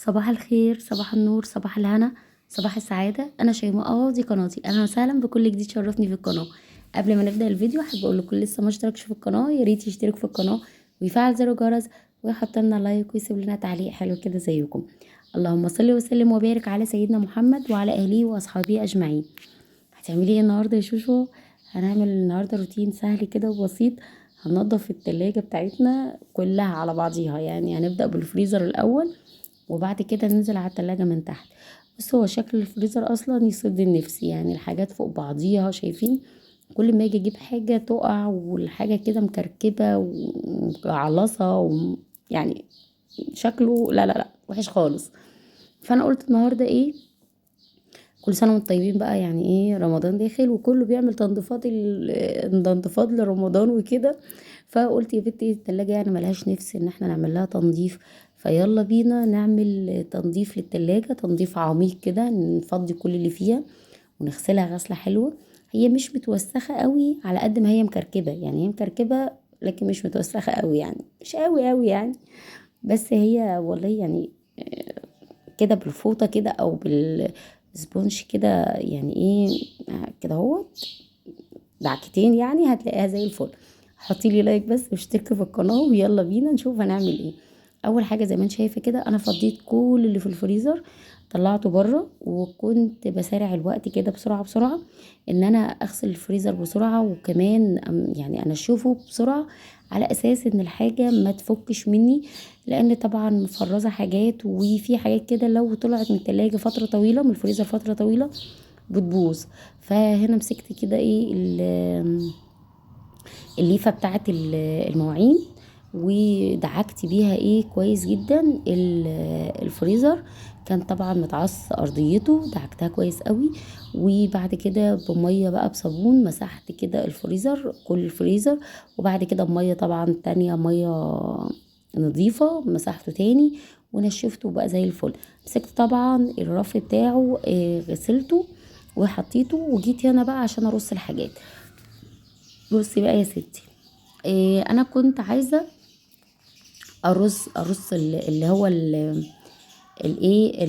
صباح الخير، صباح النور، صباح الهنا، صباح السعادة. أنا شيماء، دي قناتي. أهلا وسهلا بكل جديد شرفني في القناة. قبل ما نبدأ الفيديو أحب أقول لكل لسه ما اشتركش في القناة يا ريت يشترك في القناة ويفعل زر الجرس ويحط لنا لايك ويسيب لنا تعليق حلو كده زيكم. اللهم صل وسلم وبارك على سيدنا محمد وعلى أهله وأصحابه أجمعين. هتعملي ايه النهارده يا شوشو؟ هنعمل النهارده روتين سهل كده وبسيط. هننضف التلاجة بتاعتنا كلها على بعضيها، يعني هنبدأ بالفريزر الأول وبعد كده ننزل على التلاجة من تحت. بس هو شكل الفريزر اصلا يسد النفس، يعني الحاجات فوق بعضيها شايفين. كل ما اجي اجيب حاجة تقع والحاجة كده مكركبة ومجعلصة يعني شكله لا لا لا وحش خالص. فانا قلت النهاردة ايه، كل سنة وانتم طيبين بقى، يعني ايه رمضان داخل وكله بيعمل تنظيفات تنظيفات لرمضان وكده. فقلت يا بنتي التلاجة يعني ملهاش نفس ان احنا نعمل لها تنظيف، فيلا بينا نعمل تنظيف للتلاجة، تنظيف عميق كده، نفضي كل اللي فيها ونغسلها غسلة حلوة. هي مش متوسخة قوي على قد ما هي مكركبة، يعني هي مكركبة لكن مش متوسخة قوي، يعني مش قوي قوي يعني. بس هي والله يعني كده بالفوطة كده او بالسبونج كده، يعني ايه كده هو دعكتين يعني هتلاقيها زي الفل. حطي لي لايك بس واشتركي في القناة ويلا بينا نشوف هنعمل ايه. اول حاجة زي ما انت شايفة كده انا فضيت كل اللي في الفريزر، طلعته بره، وكنت بسارع الوقت كده بسرعة بسرعة ان انا اغسل الفريزر بسرعة، وكمان يعني انشفه بسرعة على اساس ان الحاجة ما تفكش مني، لان طبعا مفرزة حاجات، وفي حاجات كده لو طلعت من التلاجة فترة طويلة من الفريزر فترة طويلة بتبوظ. فهنا مسكت كده ايه الليفه بتاعت المواعين، ودعكت بيها ايه كويس جدا الفريزر. كان طبعا متعص ارضيته، دعكتها كويس قوي. وبعد كده بميه بقى بصابون مسحت كده الفريزر كل الفريزر، وبعد كده بميه طبعا تانية ميه نظيفة مسحته تاني ونشفته بقى زي الفل. مسكت طبعا الرف بتاعه غسلته وحطيته، وجيت هنا بقى عشان ارص الحاجات. بصي بقى يا ستي، انا كنت عايزه ارص اللي هو الايه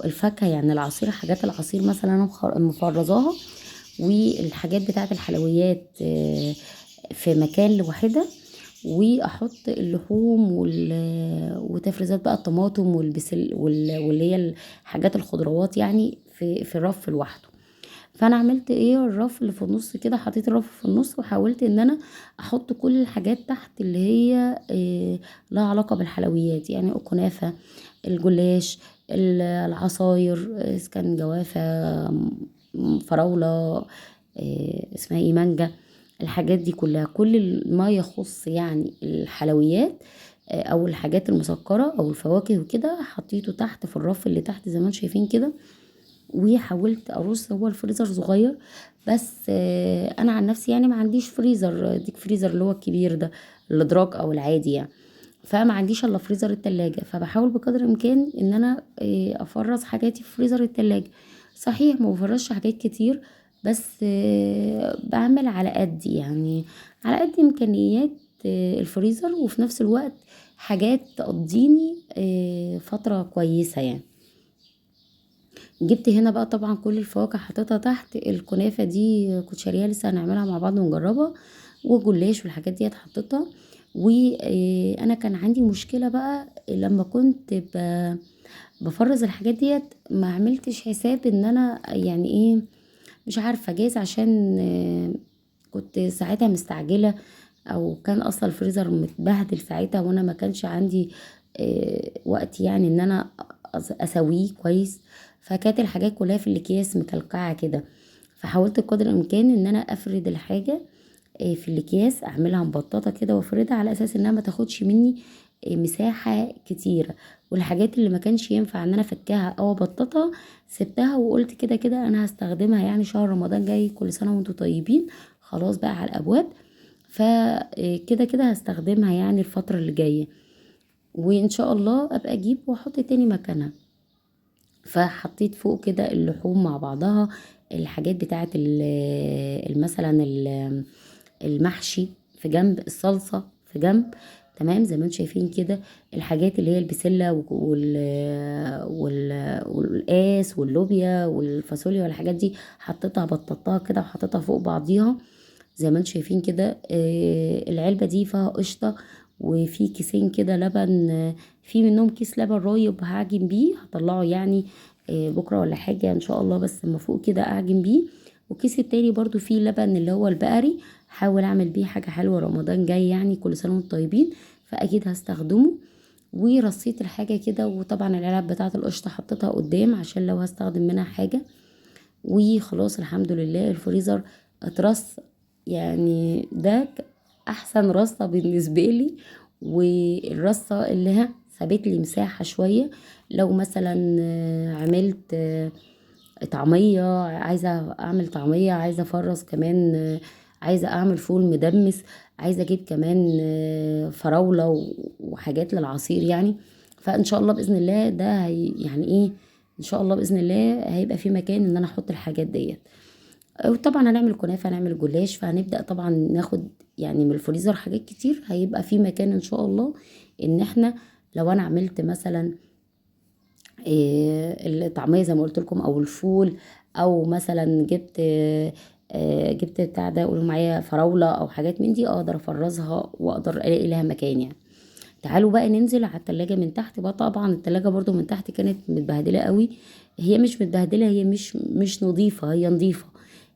الفاكهه، يعني العصير، حاجات العصير مثلا انا مفرزاها، والحاجات بتاعه الحلويات في مكان لوحدها، واحط اللحوم وتفريزات بقى الطماطم والبسل واللي هي الحاجات الخضروات يعني في الرف لوحده. فانا عملت ايه، الرف اللي في النص كده حطيت الرف في النص، وحاولت ان انا احط كل الحاجات تحت اللي هي إيه لها علاقة بالحلويات، يعني الكنافة، الجلاش، العصاير، إذا كان جوافة، فراولة، إيه اسمها ايه، مانجا. الحاجات دي كلها، كل ما يخص يعني الحلويات او الحاجات المسكرة او الفواكه وكده حطيته تحت في الرف اللي تحت زي ما انتم شايفين كده. وحاولت ارص، هو الفريزر صغير بس انا عن نفسي يعني ما عنديش فريزر ديك فريزر اللي هو الكبير ده الادراج او العادي يعني، فما عنديش الا فريزر التلاجة. فبحاول بقدر الامكان ان انا افرز حاجاتي في فريزر التلاجة. صحيح ما بفرزش حاجات كتير، بس بعمل على قد يعني على قد امكانيات الفريزر، وفي نفس الوقت حاجات تقضيني فترة كويسة يعني. جبت هنا بقى طبعا كل الفواكه حطيتها تحت. الكنافة دي كنت شاريها لسه هنعملها مع بعض ونجربها، وجلاش والحاجات دي حطيتها. وانا كان عندي مشكلة بقى لما كنت بفرز الحاجات ديت، ما عملتش حساب ان انا يعني ايه، مش عارفة جايز عشان كنت ساعتها مستعجلة، او كان اصلا الفريزر متبهدل ساعتها وانا ما كانش عندي وقت يعني ان انا اسويه كويس. فكانت الحاجات كلها في الاكياس مكلكعه كده. فحاولت بقدر الامكان ان انا افرد الحاجه في الاكياس، اعملها مبططه كده وافردها على اساس انها ما تاخدش مني مساحه كتيره. والحاجات اللي ما كانش ينفع ان انا افكها او ابططها سبتها، وقلت كده كده انا هستخدمها، يعني شهر رمضان جاي كل سنه وانتم طيبين خلاص بقى على الابواب، فكده كده هستخدمها يعني الفتره اللي جايه، وان شاء الله ابقى اجيب واحط تاني مكانها. فحطيت فوق كده اللحوم مع بعضها، الحاجات بتاعت مثلا المحشي في جنب، الصلصة في جنب، تمام. زي ما انتم شايفين كده الحاجات اللي هي البسله والقاس واللوبيا والفاصوليا والحاجات دي حطيتها بططتها كده وحطيتها فوق بعضيها زي ما انتم شايفين كده. العلبه دي فيها قشطه وفي كيسين كده لبن، في منهم كيس لبن رايب هعجن بيه هطلعه يعني بكره ولا حاجه ان شاء الله، بس لما فوق كده اعجن بيه. والكيس التاني برضو فيه لبن اللي هو البقري، حاول اعمل بيه حاجه حلوه رمضان جاي يعني، كل سنه وانتم طيبين، فاكيد هستخدمه. ورصيت الحاجه كده، وطبعا العلب بتاعه القشطه حطيتها قدام عشان لو هستخدم منها حاجه. وخلاص الحمد لله الفريزر اترص، يعني ده احسن رصة بالنسبة لي. والرصة اللي سابت لي مساحة شوية، لو مثلا عملت طعمية، عايزة اعمل طعمية، عايزة افرز كمان، عايزة اعمل فول مدمس، عايزة اجيب كمان فراولة وحاجات للعصير يعني. فان شاء الله باذن الله ده يعني ايه، ان شاء الله باذن الله هيبقى في مكان ان انا احط الحاجات ديت. وطبعا هنعمل كنافه، هنعمل جلاش، فهنبدا طبعا ناخد يعني من الفريزر حاجات كتير، هيبقى في مكان ان شاء الله ان احنا لو انا عملت مثلا الطعميه زي ما قلت لكم او الفول، او مثلا جبت بتاع ده قولوا معايا فراوله او حاجات من دي، اقدر افرزها واقدر الاقي لها مكان يعني. تعالوا بقى ننزل على التلاجة من تحت بقى. طبعا التلاجة برضو من تحت كانت متبهدلة قوي، هي مش متبهدلة، هي مش نظيفة، هي نظيفة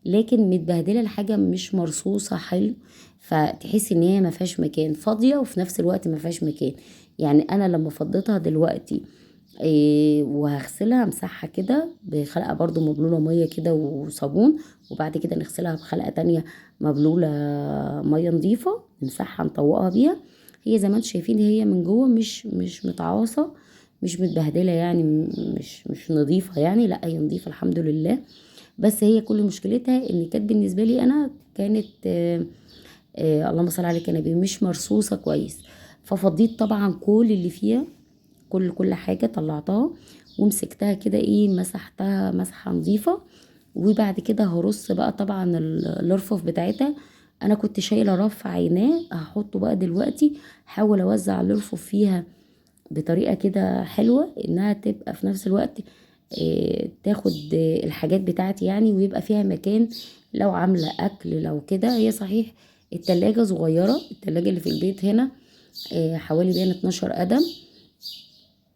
لكن متبهدلة، الحاجة مش مرصوصة حلو، فتحس ان هي ما فيهاش مكان، فاضية وفي نفس الوقت ما فيهاش مكان. يعني انا لما فضيتها دلوقتي وهغسلها امسحها كده بخلقة برضو مبلولة مية كده وصابون، وبعد كده نغسلها بخلقة تانية مبلولة مية نظيفة، نمسحها نطوقها بيها. هي زي ما انتم شايفين هي من جوه مش متعاصة، مش متبهدلة يعني، مش نظيفة يعني، لا هي نظيفة الحمد لله. بس هي كل مشكلتها ان كانت بالنسبة لي انا كانت اللهم صل عليك يا نبي مش مرصوصة كويس. ففضيت طبعا كل اللي فيها، كل حاجة طلعتها ومسكتها كده ايه، مسحتها مسحة نظيفة. وبعد كده هرص بقى طبعا الارفف بتاعتها. انا كنت شايله رف عيناه هحطه بقى دلوقتي، حاول اوزع الارفف فيها بطريقه كده حلوه انها تبقى في نفس الوقت تاخد الحاجات بتاعتي يعني، ويبقى فيها مكان لو عامله اكل لو كده. هي صحيح التلاجة صغيرة، التلاجة اللي في البيت هنا حوالي بين 12 قدم،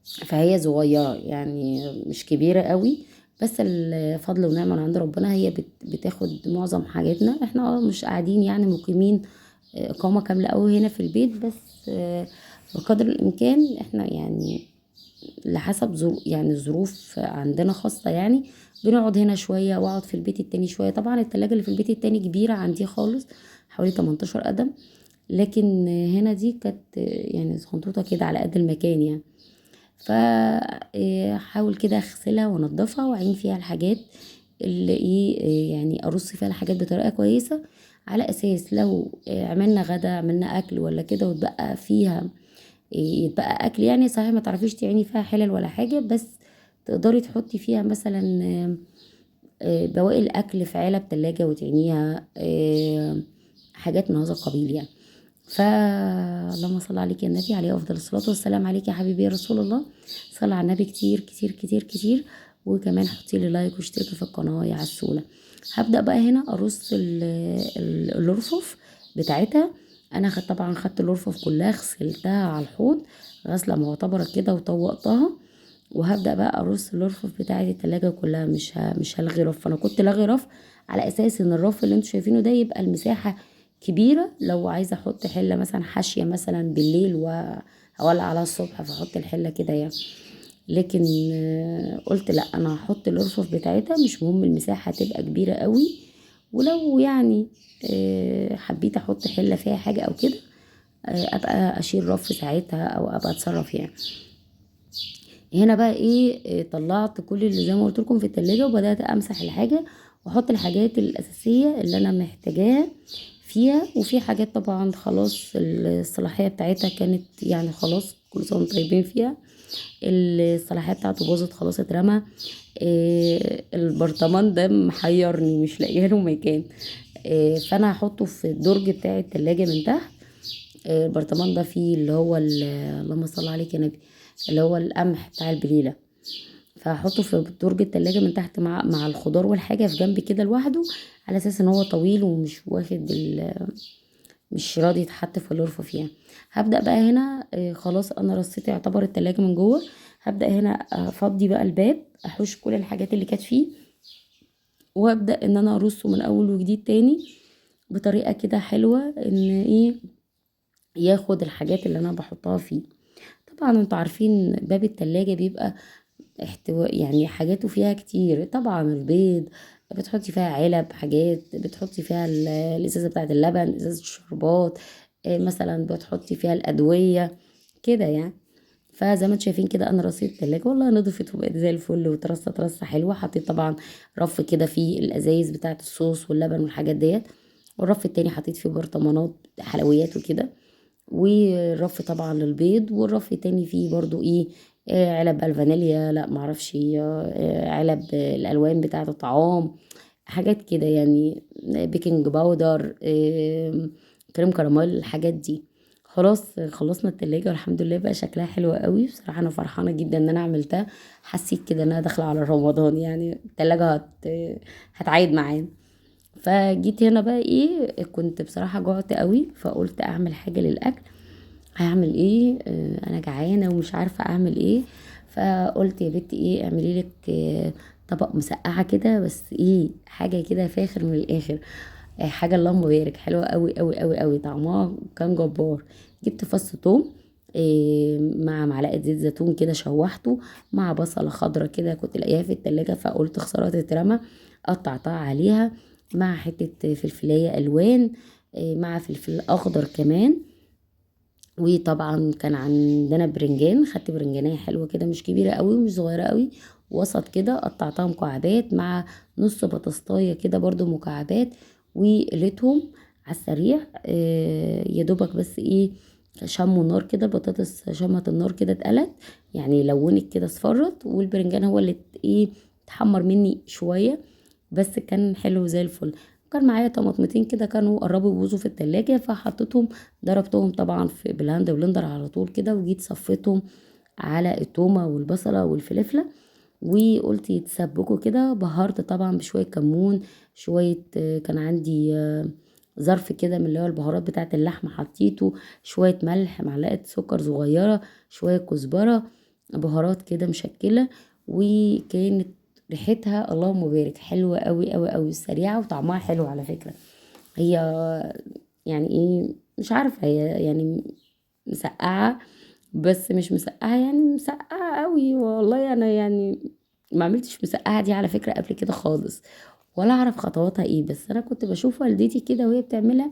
فهي صغيرة يعني مش كبيرة قوي، بس الفضل ونعمة من عند ربنا، هي بتاخد معظم حاجاتنا. احنا مش قاعدين يعني مقيمين إقامة كاملة قوي هنا في البيت، بس بقدر الإمكان احنا يعني لحسب يعني الظروف عندنا خاصة يعني، بنقعد هنا شوية واقعد في البيت التاني شوية. طبعا التلاجة اللي في البيت التاني كبيرة عندي خالص، حوالي 18 قدم، لكن هنا دي كانت يعني صغنطوطة كده على قد المكان يعني. فحاول كده اغسلها وانضفها واعين فيها الحاجات اللي ايه يعني ارص فيها الحاجات بطريقه كويسه، على اساس لو عملنا غدا عملنا اكل ولا كده واتبقى فيها يتبقى اكل يعني، صحيح ما تعرفيش تعيني فيها حلل ولا حاجه، بس تقدري تحطي فيها مثلا بواقي الاكل في علب تلاجة وتعينيها حاجات من هذا القبيل يعني. فاللهم صل عليك يا النبي، عليه افضل الصلاه والسلام. عليك يا حبيبي يا رسول الله، صلى على النبي كتير كتير كتير كتير. وكمان حطي لي لايك واشتركي في القناه يا عسوله. هبدا بقى هنا ارص الرفوف بتاعتها. انا طبعا خدت الرفوف كلها غسلتها على الحوض غسله معتبره كده وطوقتها، وهبدا بقى ارص الرفوف بتاعت التلاجة كلها. مش هلغي رف، انا كنت لاغي رف على اساس ان الرف اللي انتوا شايفينه ده يبقى المساحه كبيره، لو عايزه احط حله مثلا حاشيه مثلا بالليل وهولع عليها الصبح فاحط الحله كده يعني. لكن قلت لا انا هحط الارفف بتاعتها، مش مهم المساحه تبقى كبيره قوي، ولو يعني حبيت احط حله فيها حاجه او كده ابقى اشيل رف ساعتها او ابقى اتصرف يعني. هنا بقى ايه طلعت كل اللي زي ما قلت لكم في التلاجة، وبدأت امسح الحاجة واحط الحاجات الاساسية اللي انا محتاجاها فيها. وفي حاجات طبعا خلاص الصلاحية بتاعتها كانت يعني خلاص كل سنة وانتم طيبين فيها، الصلاحية بتاعته باظت خلاص اترمى. البرطمان ده محيرني مش لاقيه له مكان، فانا هحطه في الدرج بتاع التلاجة من تحت البرطمان ده فيه اللي هو اللهم صل عليك يا نبي، اللي هو القمح بتاع البليله. فهحطه في درج التلاجة من تحت مع الخضار والحاجه في جنب كده لوحده، على اساس ان هو طويل ومش واخد مش راضي يتحط في الرف فيها. هبدأ بقى هنا خلاص انا رصيت يعتبر التلاجة من جوه. هبدأ هنا افضي بقى الباب، احوش كل الحاجات اللي كانت فيه، وابدأ ان انا ارصه من اول وجديد تاني بطريقة كده حلوة، ان ايه، ياخد الحاجات اللي انا بحطها فيه. طبعا انتوا عارفين باب التلاجة بيبقى احتواء، يعني حاجاته فيها كتير. طبعا البيض بتحطي فيها علب، حاجات بتحطي فيها الازازة بتاعة اللبن، ازازة الشربات، مثلا بتحطي فيها الادوية كده يعني. فزي ما انتوا شايفين كده انا رصيت التلاجة والله نضفت وبقت زي الفل، وترصت رصة حلوة. حطيت طبعا رف كده فيه الازايز بتاعة الصوص واللبن والحاجات ديت، والرف التاني حطيت فيه برطمانات حلويات وكده، والرف طبعا للبيض، والرف التاني فيه برضو ايه، علب بقى الفانيليا، لا معرفش، علب الالوان بتاعة الطعام، حاجات كده يعني، بيكنج باودر، كريم كراميل، الحاجات دي. خلاص خلصنا التلاجة والحمد لله بقى شكلها حلو قوي. بصراحة انا فرحانة جدا ان انا عملتها. حسيت كده ان انا داخلة على رمضان، يعني التلاجة هتعايد معانا. فجيت هنا بقى ايه، كنت بصراحة جوعت قوي، فقلت اعمل حاجة للاكل. هعمل ايه، انا جعانة ومش عارفة اعمل ايه. فقلت يا بنتي ايه، اعملي لك طبق مسقعة كده، بس ايه، حاجة كده فاخر من الاخر. حاجة اللهم بارك، حلوة قوي قوي قوي قوي، طعمها كان جبار. جبت فص ثوم مع معلقة زيت زيتون كده شوحته، مع بصلة خضرة كده كنت لاقيها في التلاجة، فقلت خسارة تترمى، قطعتها عليها، مع حتة فلفلاية ألوان، مع فلفل أخضر كمان. وطبعا كان عندنا برنجان، خدت برنجانية حلوة كده، مش كبيرة قوي ومش صغيرة قوي، وسط كده، قطعتها مكعبات، مع نص بطاطاية كده برضو مكعبات، وقليتهم على السريع. يا دوبك بس ايه، شموا النار كده، البطاطس شمت النار كده اتقلت، يعني لونت كده اصفرت، والبرنجان هو اللي ايه، اتحمر مني شوية، بس كان حلو زي الفل. كان معايا طماطمتين كده كانوا قربوا يبوظوا في التلاجة، فحطيتهم، ضربتهم طبعا في بالهاند بلندر على طول كده، وجيت صفيتهم على التومة والبصلة والفلفلة، وقلت يتسبكوا كده. بهرت طبعا بشوية كمون، شوية كان عندي ظرف كده من اللي هو البهارات بتاعة اللحمة حطيته، شوية ملح، معلقة سكر صغيرة، شوية كزبرة، بهارات كده مشكلة. وكانت ريحتها اللهم بارك حلوة قوي قوي قوي، سريعة وطعمها حلو على فكرة. هي يعني ايه، مش عارفة هي يعني مسقعة، بس مش مسقعة يعني مسقعة قوي. والله انا يعني ما عملتش مسقعة دي على فكرة قبل كده خالص، ولا اعرف خطواتها ايه، بس انا كنت بشوف والدتي كده وهي بتعملها،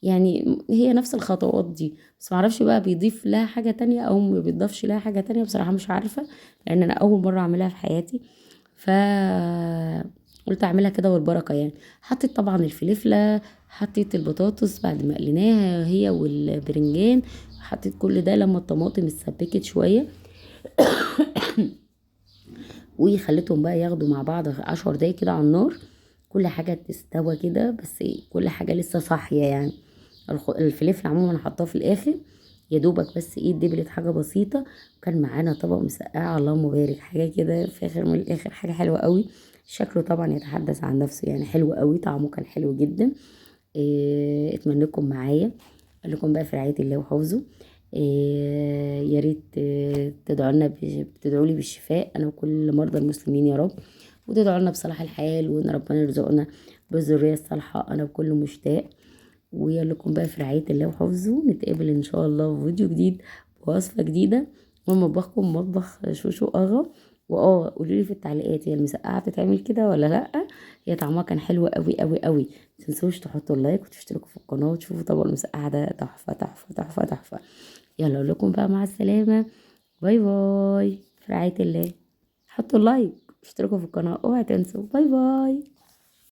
يعني هي نفس الخطوات دي، بس معرفش بقى بيضيف لها حاجة تانية او ما بيضافش لها حاجة تانية، بصراحة مش عارفة، لان انا اول مرة اعملها في حياتي. ف قلت اعملها كده والبركة يعني. حطيت طبعا الفلفلة، حطيت البطاطس بعد ما قليناها هي والبرنجان، حطيت كل ده لما الطماطم اتسبكت شوية، وخليتهم بقى ياخدوا مع بعض 10 دقايق كده على النار، كل حاجة تستوى كده، بس كل حاجة لسه صاحية يعني. الفلفل عموما حطاه في الاخر، يا دوبك بس ايه دبلت حاجة بسيطة. وكان معانا طبق مسقعة اللهم بارك، حاجة كده فاخر من الاخر، حاجة حلوة قوي. شكله طبعا يتحدث عن نفسه، يعني حلو قوي، طعمه كان حلو جدا. اتمنىكم معايا، قال لكم بقى في رعاية الله وحفظه. يا ريت تدعوا لنا، بتدعوا لي بالشفاء انا وكل مرضى المسلمين يا رب، وتدعوا لنا بصلاح الحال، وان ربنا يرزقنا بالذرية الصالحة انا وكل مشتاق. ويقول لكم بقى في رعاية الله وحفظه، نتقابل ان شاء الله في فيديو جديد بوصفة جديده من مطبخكم، مطبخ شوشو اغا. قولوا لي في التعليقات، هي المسقعه بتتعمل كده ولا لا؟ هي طعمها كان حلو قوي قوي قوي. متنسوش تحطوا اللايك وتشتركوا في القناه وتشوفوا طبق المسقعه ده تحفه تحفه تحفه تحفه. يلا اقول لكم بقى مع السلامه، باي باي، في رعايه الله. حطوا اللايك واشتركوا في القناه، اوعى تنسوا، باي باي.